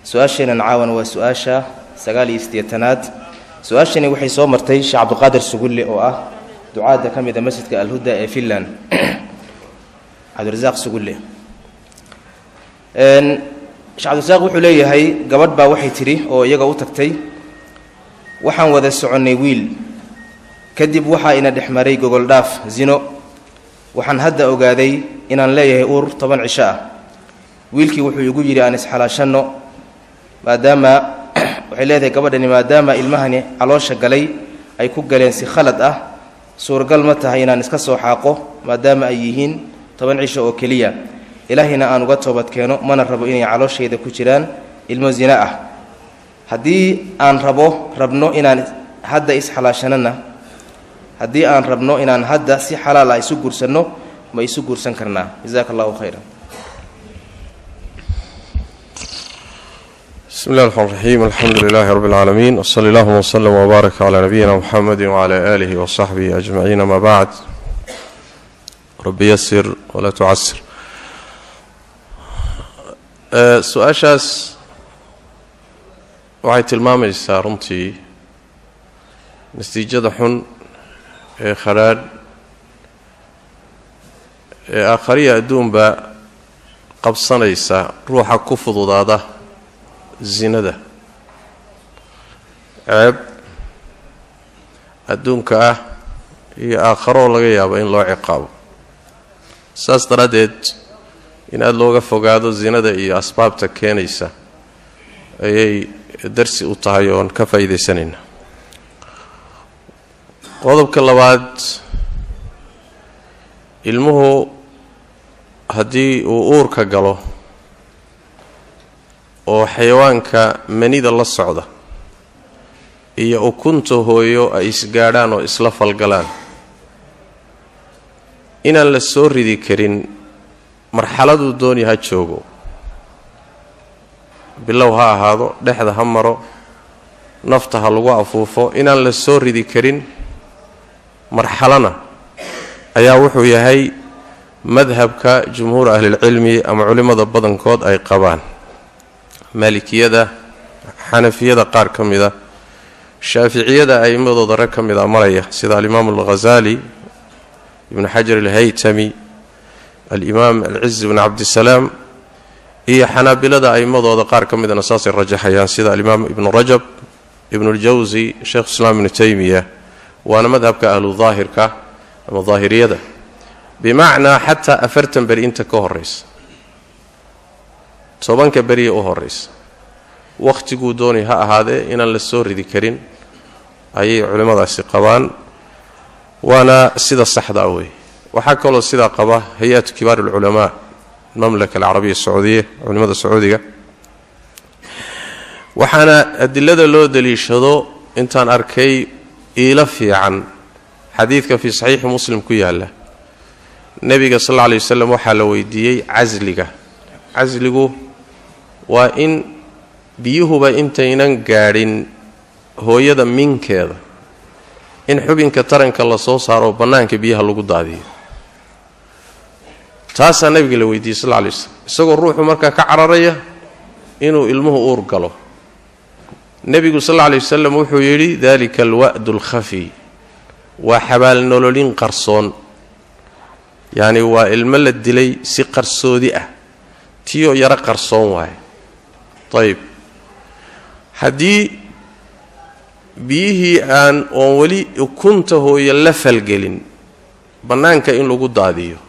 سؤاشنا نعاون وسؤاشا سقالي استيتناد سؤاشني وحي صومرتي شيخ عبد القادر سقولي أو دعاء كم إذا مسجد الهدى فيلان عبد الرزاق سقولي شيخ عبد الرزاق وحولي هاي قبض با وحي تري أو يقع وتكتي وحن وذا السعني ويل كدب وحا إن دحمري جوجل داف زينو وحن هدا أوجادي إن نلاقي أور طبعا عشاء ويلكي وحو يقول لي أنس حلاشنو ما دام وحيلاته قبضني ما دام المهني على شقلي أي كوجلين سخلت صور قلمتها هنا نسكسو حاقه ما دام أيهين طبعا عشاء وكلية إلهنا أن قطبت كانوا ما نربو إني على شيء ذا كوجلان المزينة هدي أن ربنو إن هدا إس حلاشننا هدي أن ربنو إن هدا سي حلال يسوق سنو ما يسوق سنكرنا جزاك الله خيرا. بسم الله الرحمن الرحيم الحمد لله رب العالمين وصلى الله وسلم وبارك على نبينا محمد وعلى آله وصحبه أجمعين ما بعد ربي يسر ولا تعسر. سؤاشاس waxay tilmaamaysaa runtii natiijada xun ee kharaad ee aakhariya adduunba qabsanaysa ruuxa ku fududaada zinada ceeb adduunka ah iyo aakharo laga yaabo in loo ciqaabo saas daradeed in aad looga fogaado zinada iyo asbaabta keenaysa ayay darsi u tahay oo ka faa'iideysanayna. qodobka labaad ilmuhu haddii uu uurka galo oo xayawaanka manida la socda iyo ukunta hooyo ay isgaadhaan oo isla falgalaan inaan la soo ridi karin marxaladuu dooni ha joogo bilow ha ahaado dhexda ha maro nafta ha lagu afuufo inaan la soo ridi karin marxalana ayaa wuxuu yahay madhabka jumhuur ahlilcilmi ama culimmada badankood ay qabaan maalikiyada xanafiyada qaar ka mida shaaficiyada a'imadooda rag ka mida maraya sida alimaam alghazali ibn xajar alhaytami alimaam alciz ibn cabdisalaam iyo xanaabilada a'imadooda qaar ka midana saasay rajaxayaan sida alimaam ibn rajab ibn aljawsi sheekh islaam ibn taymiya waana madhabka ahlu daahirka ama daahiriyada bimacnaa xataa 40 beri inta ka horeysa 10 beri u horeysa waqtiguu doonay ha ahaadee inaan la soo ridi karin ayay culimmadaasi qabaan waana sida saxda ah wey. waxaa kaloo sidaa qaba hay-atu kibaar alculamaa المملكة العربية السعودية علماء السعودية وحنا أدلة لو دليشهدو إنتان أركي إلفي عن حديثك في صحيح مسلم كياله النبي صلى الله عليه وسلم وحال ويديي عزلقه وإن بيهوبا إنتينان قارين هو يدا من كذا إن حبينك ترنك الله صوصار وبنانك بيها لقضادي taasaa nabiga la weydiiyey sallallahu alayhi wasallam isagoo ruuxu markaa ka cararaya inuu ilmuhu uur galo nabigu sallallahu alayhi wasallam wuxuu yiri dalika alwa'd alkhafi wa habal nololin qarsoon yaani waa ilmo la dilay si qarsoodi ah tiyo yara qarsoon waay tayib hadii bihi aan oo wali ukunta hooyo la falgelin banaanka in lagu daadiyo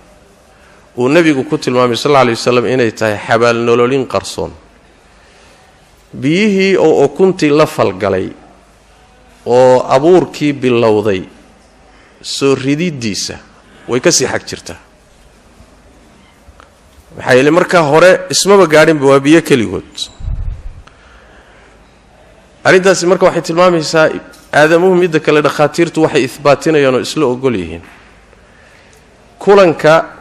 uu nabigu ku tilmaamay sallallahu alayhi wasallam inay tahay xabaal nololin qarsoon biyihii oo ukuntii la falgalay oo abuurkii bilowday soo rididiisa way ka sii xaq jirtaa waxay le marka hore ismaba gaadhin waa biyo kaligood arintaasi marka waxay tilmaamaysaa aadamuhu midda kale dhaqaatiirtu waxay isbaatinayaan oo isla ogol yihiin kulanka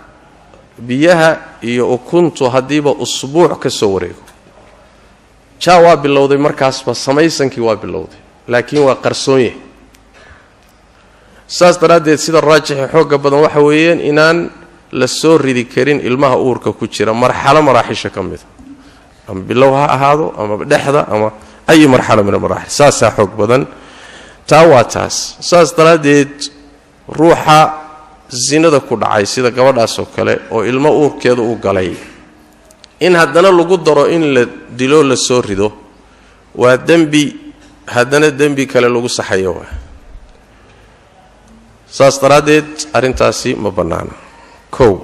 biyaha iyo ukuntu hadiiba usbuuc ka soo wareego waa bilowday markaasba samaysankii waa bilowday laakiin waa qarsoonye saas daraadeed sida raajix xooga badan waxa weeyeen inaan la soo ridi karin ilmaha uurka ku jira marxalo maraaxisha kamid ama bilow ha ahaado ama dhexda ama ay marxalo min maraaxil saasa xoog badan taas saas daraadeed ruuxa zinada ku dhacay sida gabadhaas oo kale oo ilmo uurkeeda u galay in haddana lagu daro in la dilo la soo rido waa dambi haddana dambi kale lagu saxayo saas daraadeed arintaasi ma banaana kow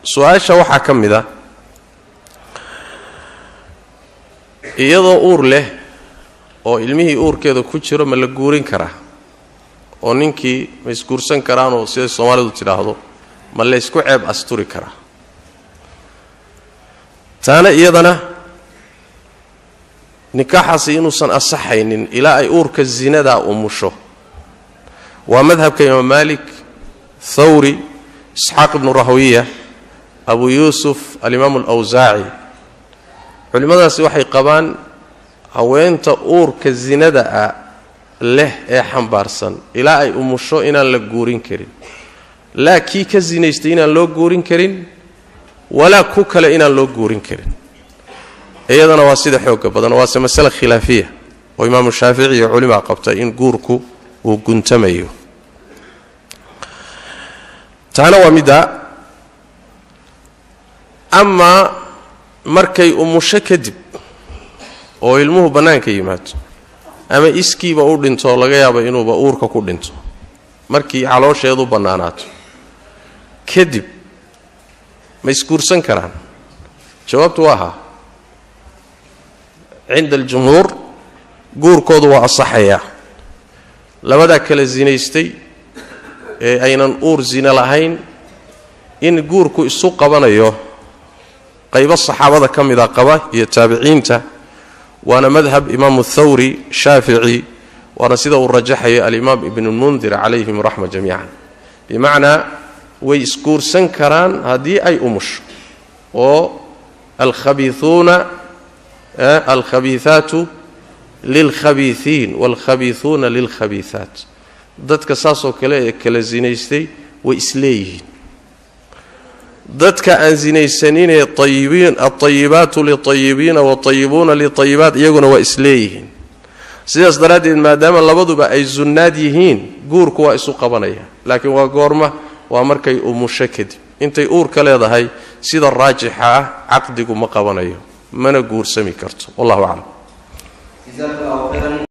su'aasha waxaa ka mid ah iyadoo uur leh oo ilmihii uurkeeda ku jiro ma la guurin karaa oo ninkii ma isguursan karaan oo sida Soomaalidu tiraahdo ma la isku ceeb asturi karaa taana iyadana nikaaxaasi inuusan asaxaynin ilaa ay uurka zinada umusho waa madhabka Imaam Malik Thawri Ishaq ibn Rahawiya Abu Yusuf al-Imam al-Awza'i culimadaasi waxay qabaan haweenta uurka zinada leh ee xambaarsan ilaa ay umusho inaan la guurin karin laakiin ka zinaystay inaan loo guurin karin wala ku kale inaan loo guurin karin iyadana waa sida xoog badan waa mas'ala khilaafiya oo Imaam Shaafici iyo culimada qabtay in guurku uu guntamayo taana waa mida ama markay umusho kadib oo ilmuhu banaanka yimaado ama iskiiba u dhinto laga yaabo inuu uurka ku dhinto markii caloosheedu banaanaato kadib ma isguursan karaan jawaabtu waa عند الجمهور guurkoodu waa asaxaya labada kala zinaystay ee aynan uur zina lahayn in guurku isu qabanayo qaybo saxaabada kamida qaba iyo taabiciinta waana madhab Imam Thawri Shafi'i waana sida uu rajaxay al-Imam Ibn al-Mundhir alayhim rahma jami'an bimaana way isguursan karaan hadii ay umusho oo al-khabithuna الخبيثات للخبيثين والخبيثون للخبيثات dadka saasoo kale ee kala zinaystay way isleeyihiin dadka aan zinaysanin ee tayibiin at-tayyibatu lit-tayyibin wa at-tayyibuna lit-tayyibat iyaguna waa isleeyihiin sidaas daraadeed maadaama labaduba ay sunnaad yihiin guurku waa isu qabanaya laakiin waa goorma waa markay umusho kadib intay uur ka leedahay sida raajixa ah aqdigu ma qabanayo mana guursami karto wallahu a'lam